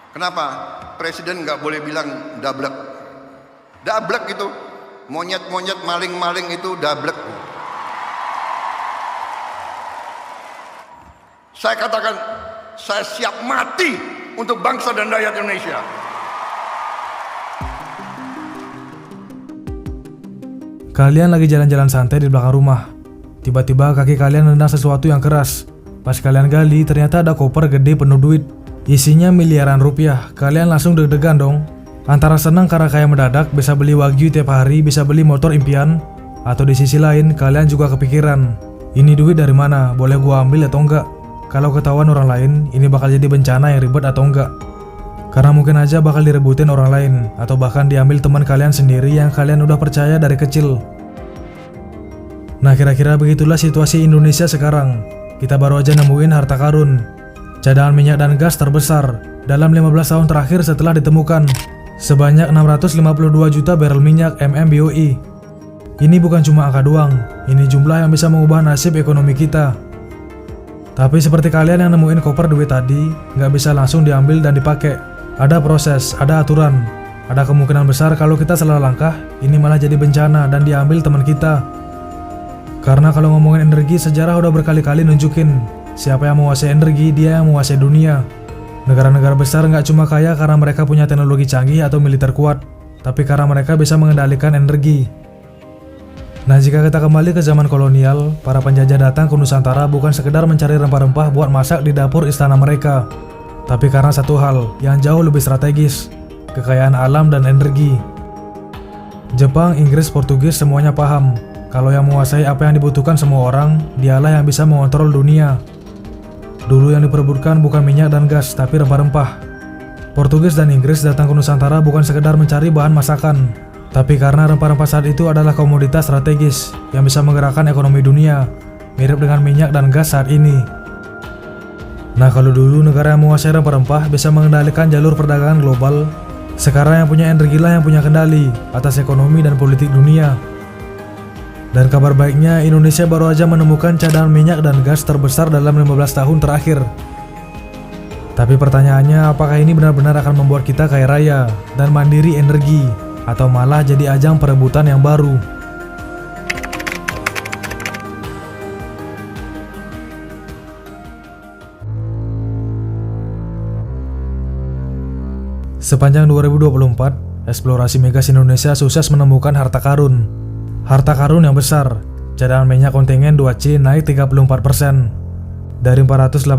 Kenapa? Presiden nggak boleh bilang dablek. Dablek itu, monyet-monyet, maling-maling itu dablek. Saya katakan, saya siap mati untuk bangsa dan rakyat Indonesia. Kalian lagi jalan-jalan santai di belakang rumah. Tiba-tiba kaki kalian nendang sesuatu yang keras. Pas kalian gali, ternyata ada koper gede penuh duit. Isinya miliaran rupiah. Kalian langsung deg-degan dong. Antara senang karena kaya mendadak, bisa beli Wagyu tiap hari, bisa beli motor impian. Atau di sisi lain, kalian juga kepikiran, ini duit dari mana? Boleh gua ambil atau enggak? Kalau ketahuan orang lain, ini bakal jadi bencana yang ribet atau enggak? Karena mungkin aja bakal direbutin orang lain, atau bahkan diambil teman kalian sendiri yang kalian udah percaya dari kecil. Nah, kira-kira begitulah situasi Indonesia sekarang. Kita baru aja nemuin harta karun, cadangan minyak dan gas terbesar dalam 15 tahun terakhir setelah ditemukan, sebanyak 652 juta barrel minyak MMBOE. Ini bukan cuma angka doang, ini jumlah yang bisa mengubah nasib ekonomi kita. Tapi seperti kalian yang nemuin koper duit tadi, nggak bisa langsung diambil dan dipakai. Ada proses, ada aturan. Ada kemungkinan besar kalau kita salah langkah, ini malah jadi bencana dan diambil teman kita. Karena kalau ngomongin energi, sejarah udah berkali-kali nunjukin, siapa yang menguasai energi, dia yang menguasai dunia. Negara-negara besar nggak cuma kaya karena mereka punya teknologi canggih atau militer kuat, tapi karena mereka bisa mengendalikan energi. Nah, jika kita kembali ke zaman kolonial, para penjajah datang ke Nusantara bukan sekedar mencari rempah-rempah buat masak di dapur istana mereka, tapi karena satu hal yang jauh lebih strategis, kekayaan alam dan energi. Jepang, Inggris, Portugis semuanya paham kalau yang menguasai apa yang dibutuhkan semua orang, dialah yang bisa mengontrol dunia. Dulu yang diperebutkan bukan minyak dan gas, tapi rempah-rempah. Portugis dan Inggris datang ke Nusantara bukan sekedar mencari bahan masakan, tapi karena rempah-rempah saat itu adalah komoditas strategis yang bisa menggerakkan ekonomi dunia, mirip dengan minyak dan gas saat ini. Nah, kalau dulu negara yang menguasai rempah-rempah bisa mengendalikan jalur perdagangan global, sekarang yang punya energi lah yang punya kendali atas ekonomi dan politik dunia. Dan kabar baiknya, Indonesia baru aja menemukan cadangan minyak dan gas terbesar dalam 15 tahun terakhir. Tapi pertanyaannya, apakah ini benar-benar akan membuat kita kaya raya dan mandiri energi, atau malah jadi ajang perebutan yang baru? Sepanjang 2024, eksplorasi migas Indonesia sukses menemukan harta karun. Harta karun yang besar, cadangan minyak kontingen 2C naik 34%. Dari 488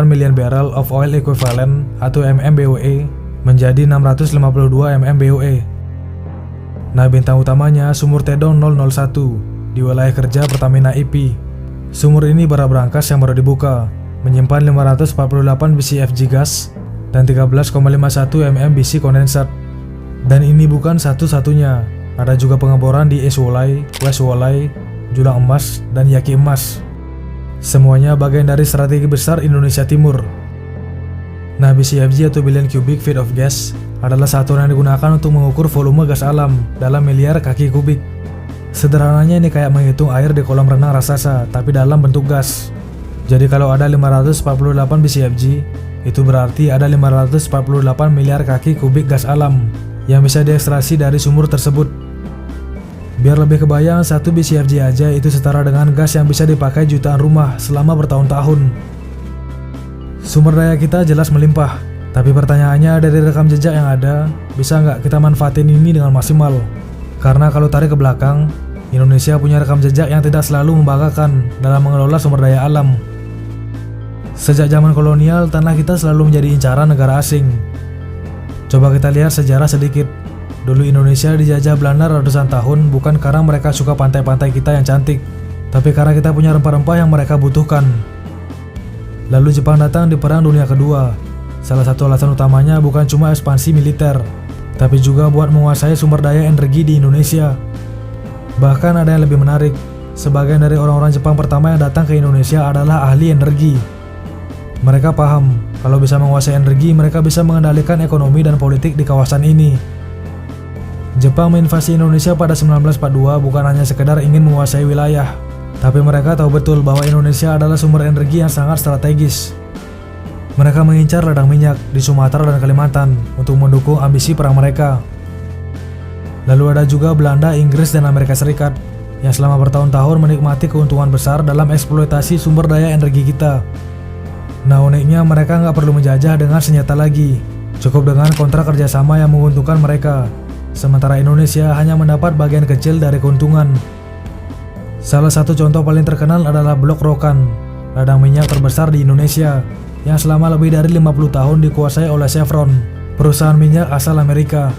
million barrel of oil equivalent atau MMBOE menjadi 652 MMBOE. Nah, bintang utamanya sumur Tedong 001 di wilayah kerja Pertamina IP. Sumur ini bara berangkas yang baru dibuka, menyimpan 548 BCFG gas dan 13,51 MMBC kondensat. Dan ini bukan satu-satunya. Ada juga pengeboran di East Wolai, West Wolai, Julang Emas, dan Yaki Emas. Semuanya bagian dari strategi besar Indonesia Timur. Nah, BCFG atau Billion Cubic Feet of Gas adalah satuan yang digunakan untuk mengukur volume gas alam dalam miliar kaki kubik. Sederhananya ini kayak menghitung air di kolam renang raksasa, tapi dalam bentuk gas. Jadi kalau ada 548 BCFG, itu berarti ada 548 miliar kaki kubik gas alam yang bisa diekstraksi dari sumur tersebut. Biar lebih kebayang, 1 BCFG aja itu setara dengan gas yang bisa dipakai jutaan rumah selama bertahun-tahun. Sumber daya kita jelas melimpah, tapi pertanyaannya dari rekam jejak yang ada, bisa nggak kita manfaatin ini dengan maksimal? Karena kalau tarik ke belakang, Indonesia punya rekam jejak yang tidak selalu membanggakan dalam mengelola sumber daya alam. Sejak zaman kolonial, tanah kita selalu menjadi incaran negara asing. Coba kita lihat sejarah sedikit. Dulu Indonesia dijajah Belanda ratusan tahun bukan karena mereka suka pantai-pantai kita yang cantik, tapi karena kita punya rempah-rempah yang mereka butuhkan. Lalu Jepang datang di Perang Dunia Kedua. Salah satu alasan utamanya bukan cuma ekspansi militer, tapi juga buat menguasai sumber daya energi di Indonesia. Bahkan ada yang lebih menarik, sebagian dari orang-orang Jepang pertama yang datang ke Indonesia adalah ahli energi. Mereka paham, kalau bisa menguasai energi, mereka bisa mengendalikan ekonomi dan politik di kawasan ini. Jepang menginvasi Indonesia pada 1942 bukan hanya sekedar ingin menguasai wilayah, tapi mereka tahu betul bahwa Indonesia adalah sumber energi yang sangat strategis. Mereka mengincar ladang minyak di Sumatera dan Kalimantan untuk mendukung ambisi perang mereka. Lalu ada juga Belanda, Inggris, dan Amerika Serikat yang selama bertahun-tahun menikmati keuntungan besar dalam eksploitasi sumber daya energi kita. Nah, uniknya mereka nggak perlu menjajah dengan senjata lagi, cukup dengan kontrak kerjasama yang menguntungkan mereka, sementara Indonesia hanya mendapat bagian kecil dari keuntungan. Salah satu contoh paling terkenal adalah Blok Rokan, ladang minyak terbesar di Indonesia, yang selama lebih dari 50 tahun dikuasai oleh Chevron, perusahaan minyak asal Amerika.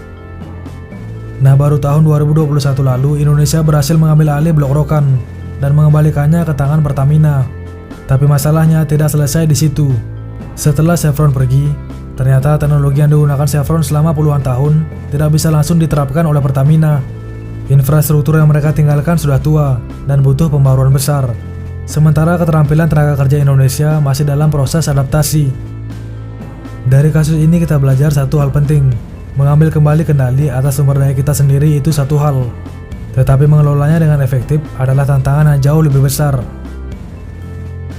Nah, baru tahun 2021 lalu Indonesia berhasil mengambil alih Blok Rokan dan mengembalikannya ke tangan Pertamina. Tapi masalahnya tidak selesai di situ. Setelah Chevron pergi, ternyata teknologi yang digunakan Chevron selama puluhan tahun tidak bisa langsung diterapkan oleh Pertamina. Infrastruktur yang mereka tinggalkan sudah tua dan butuh pembaruan besar. Sementara keterampilan tenaga kerja Indonesia masih dalam proses adaptasi. Dari kasus ini kita belajar satu hal penting. Mengambil kembali kendali atas sumber daya kita sendiri itu satu hal, tetapi mengelolanya dengan efektif adalah tantangan yang jauh lebih besar.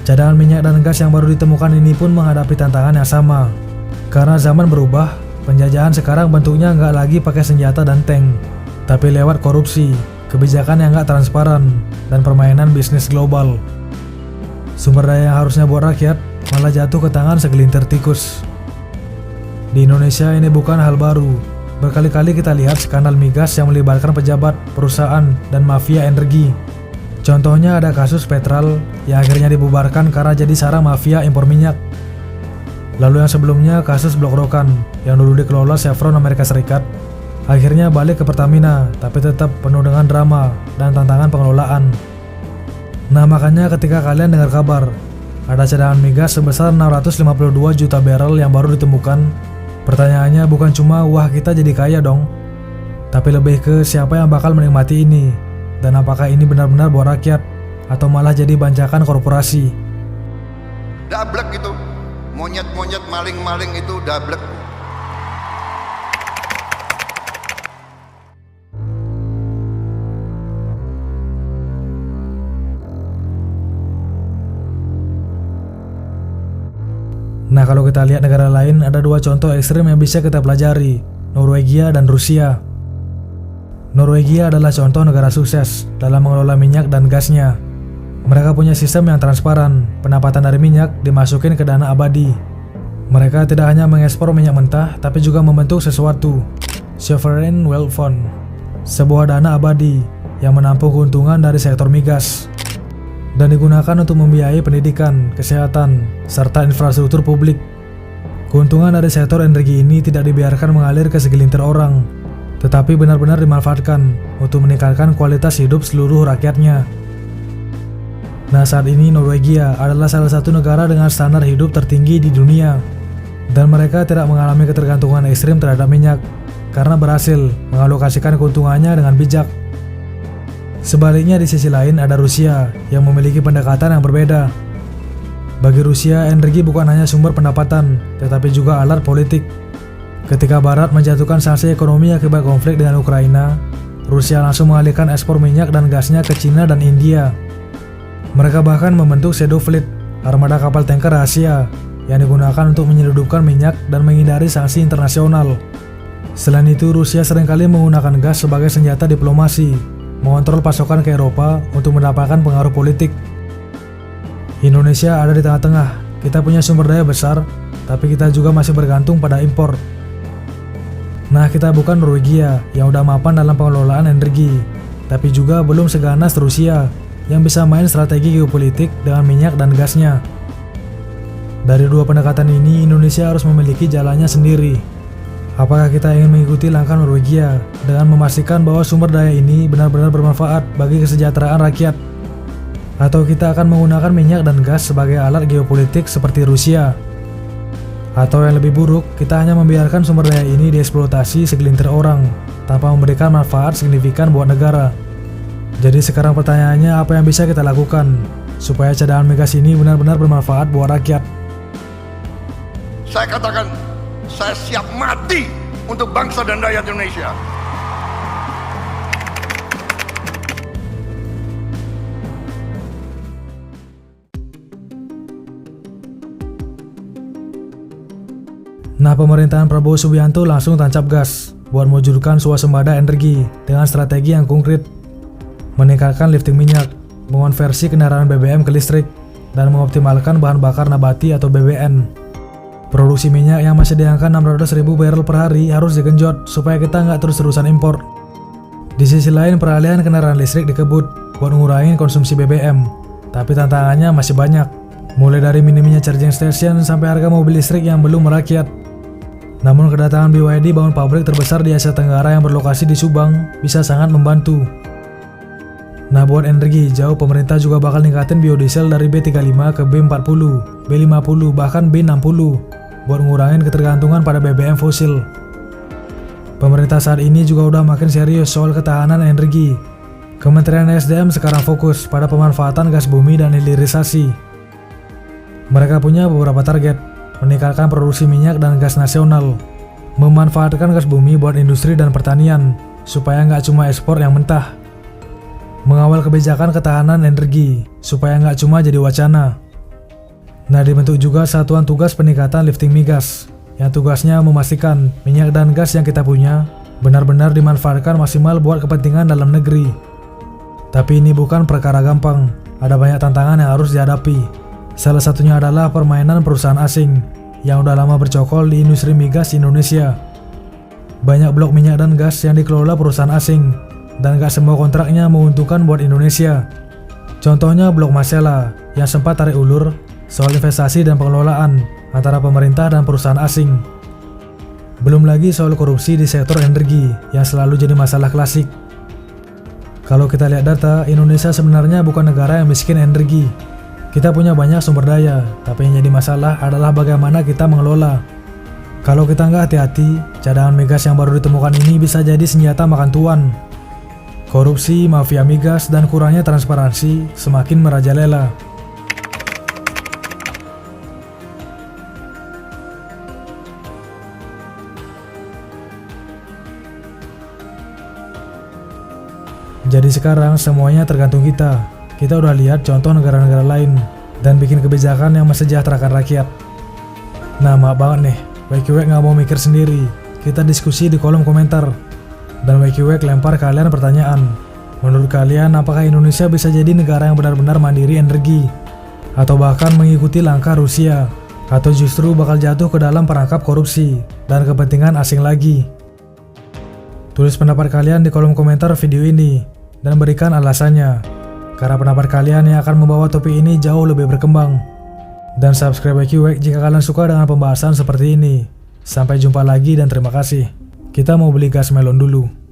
Cadangan minyak dan gas yang baru ditemukan ini pun menghadapi tantangan yang sama. Karena zaman berubah, penjajahan sekarang bentuknya nggak lagi pakai senjata dan tank, tapi lewat korupsi, kebijakan yang nggak transparan, dan permainan bisnis global. Sumber daya yang harusnya buat rakyat malah jatuh ke tangan segelintir tikus. Di Indonesia ini bukan hal baru. Berkali-kali kita lihat skandal migas yang melibatkan pejabat, perusahaan, dan mafia energi. Contohnya ada kasus Petral yang akhirnya dibubarkan karena jadi sarang mafia impor minyak. Lalu yang sebelumnya kasus Blok Rokan yang dulu dikelola Chevron Amerika Serikat, akhirnya balik ke Pertamina, tapi tetap penuh dengan drama dan tantangan pengelolaan. Nah, makanya ketika kalian dengar kabar ada cadangan migas sebesar 652 juta barrel yang baru ditemukan, pertanyaannya bukan cuma wah kita jadi kaya dong, tapi lebih ke siapa yang bakal menikmati ini, dan apakah ini benar-benar buat rakyat atau malah jadi bancakan korporasi. Dablek itu, monyet-monyet maling-maling itu dablek. Nah, kalau kita lihat negara lain, ada dua contoh ekstrim yang bisa kita pelajari, Norwegia dan Rusia. Norwegia adalah contoh negara sukses dalam mengelola minyak dan gasnya. Mereka punya sistem yang transparan, pendapatan dari minyak dimasukin ke dana abadi. Mereka tidak hanya mengekspor minyak mentah, tapi juga membentuk sesuatu, Sovereign Wealth Fund, sebuah dana abadi yang menampung keuntungan dari sektor migas, dan digunakan untuk membiayai pendidikan, kesehatan, serta infrastruktur publik. Keuntungan dari sektor energi ini tidak dibiarkan mengalir ke segelintir orang, tetapi benar-benar dimanfaatkan untuk meningkatkan kualitas hidup seluruh rakyatnya. Nah, saat ini Norwegia adalah salah satu negara dengan standar hidup tertinggi di dunia, dan mereka tidak mengalami ketergantungan ekstrim terhadap minyak, karena berhasil mengalokasikan keuntungannya dengan bijak. Sebaliknya di sisi lain ada Rusia yang memiliki pendekatan yang berbeda. Bagi Rusia, energi bukan hanya sumber pendapatan, tetapi juga alat politik. Ketika Barat menjatuhkan sanksi ekonomi akibat konflik dengan Ukraina, Rusia langsung mengalihkan ekspor minyak dan gasnya ke Cina dan India. Mereka bahkan membentuk Shadow Fleet, armada kapal tanker rahasia, yang digunakan untuk menyelundupkan minyak dan menghindari sanksi internasional. Selain itu, Rusia seringkali menggunakan gas sebagai senjata diplomasi, mengontrol pasokan ke Eropa untuk mendapatkan pengaruh politik. Indonesia ada di tengah-tengah. Kita punya sumber daya besar, tapi kita juga masih bergantung pada impor. Nah, kita bukan Norwegia yang udah mapan dalam pengelolaan energi, tapi juga belum seganas Rusia yang bisa main strategi geopolitik dengan minyak dan gasnya. Dari dua pendekatan ini, Indonesia harus memiliki jalannya sendiri. Apakah kita ingin mengikuti langkah Norwegia dengan memastikan bahwa sumber daya ini benar-benar bermanfaat bagi kesejahteraan rakyat? Atau kita akan menggunakan minyak dan gas sebagai alat geopolitik seperti Rusia? Atau yang lebih buruk, kita hanya membiarkan sumber daya ini dieksploitasi segelintir orang tanpa memberikan manfaat signifikan buat negara? Jadi sekarang pertanyaannya, apa yang bisa kita lakukan supaya cadangan migas ini benar-benar bermanfaat buat rakyat? Saya katakan, saya siap mati untuk bangsa dan rakyat Indonesia. Nah, pemerintahan Prabowo Subianto langsung tancap gas buat mewujudkan swasembada energi dengan strategi yang konkret, meningkatkan lifting minyak, mengonversi kendaraan BBM ke listrik, dan mengoptimalkan bahan bakar nabati atau BBN. Produksi minyak yang masih di angka 600.000 barrel per hari harus digenjot supaya kita nggak terus-terusan impor. Di sisi lain, peralihan kendaraan listrik dikebut buat ngurangin konsumsi BBM, tapi tantangannya masih banyak, mulai dari minimnya charging station sampai harga mobil listrik yang belum merakyat. Namun kedatangan BYD bangun pabrik terbesar di Asia Tenggara yang berlokasi di Subang bisa sangat membantu. Nah, buat energi hijau, pemerintah juga bakal ningkatin biodiesel dari B35 ke B40, B50, bahkan B60 buat ngurangin ketergantungan pada BBM fosil. Pemerintah saat ini juga udah makin serius soal ketahanan energi. Kementerian SDM sekarang fokus pada pemanfaatan gas bumi dan hilirisasi. Mereka punya beberapa target, meningkatkan produksi minyak dan gas nasional, memanfaatkan gas bumi buat industri dan pertanian, supaya nggak cuma ekspor yang mentah, mengawal kebijakan ketahanan energi, supaya nggak cuma jadi wacana. Nah, dibentuk juga Satuan Tugas Peningkatan Lifting Migas, yang tugasnya memastikan minyak dan gas yang kita punya benar-benar dimanfaatkan maksimal buat kepentingan dalam negeri. Tapi ini bukan perkara gampang, ada banyak tantangan yang harus dihadapi. Salah satunya adalah permainan perusahaan asing yang udah lama bercokol di industri migas Indonesia. Banyak blok minyak dan gas yang dikelola perusahaan asing, dan gak semua kontraknya menguntungkan buat Indonesia. Contohnya Blok Masela yang sempat tarik ulur soal investasi dan pengelolaan antara pemerintah dan perusahaan asing. Belum lagi soal korupsi di sektor energi yang selalu jadi masalah klasik. Kalau kita lihat data, Indonesia sebenarnya bukan negara yang miskin energi. Kita punya banyak sumber daya, tapi yang jadi masalah adalah bagaimana kita mengelola. Kalau kita nggak hati-hati, cadangan migas yang baru ditemukan ini bisa jadi senjata makan tuan. Korupsi, mafia migas, dan kurangnya transparansi semakin merajalela. Jadi sekarang semuanya tergantung kita. Kita udah lihat contoh negara-negara lain dan bikin kebijakan yang mensejahterakan rakyat. Nah, maaf banget nih, WQWEK nggak mau mikir sendiri. Kita diskusi di kolom komentar. Dan WQWEK lempar kalian pertanyaan. Menurut kalian, apakah Indonesia bisa jadi negara yang benar-benar mandiri energi? Atau bahkan mengikuti langkah Rusia? Atau justru bakal jatuh ke dalam perangkap korupsi dan kepentingan asing lagi? Tulis pendapat kalian di kolom komentar video ini dan berikan alasannya. Karena pendapat kalian yang akan membawa topik ini jauh lebih berkembang. Dan subscribe WQWEK jika kalian suka dengan pembahasan seperti ini. Sampai jumpa lagi dan terima kasih. Kita mau beli gas melon dulu.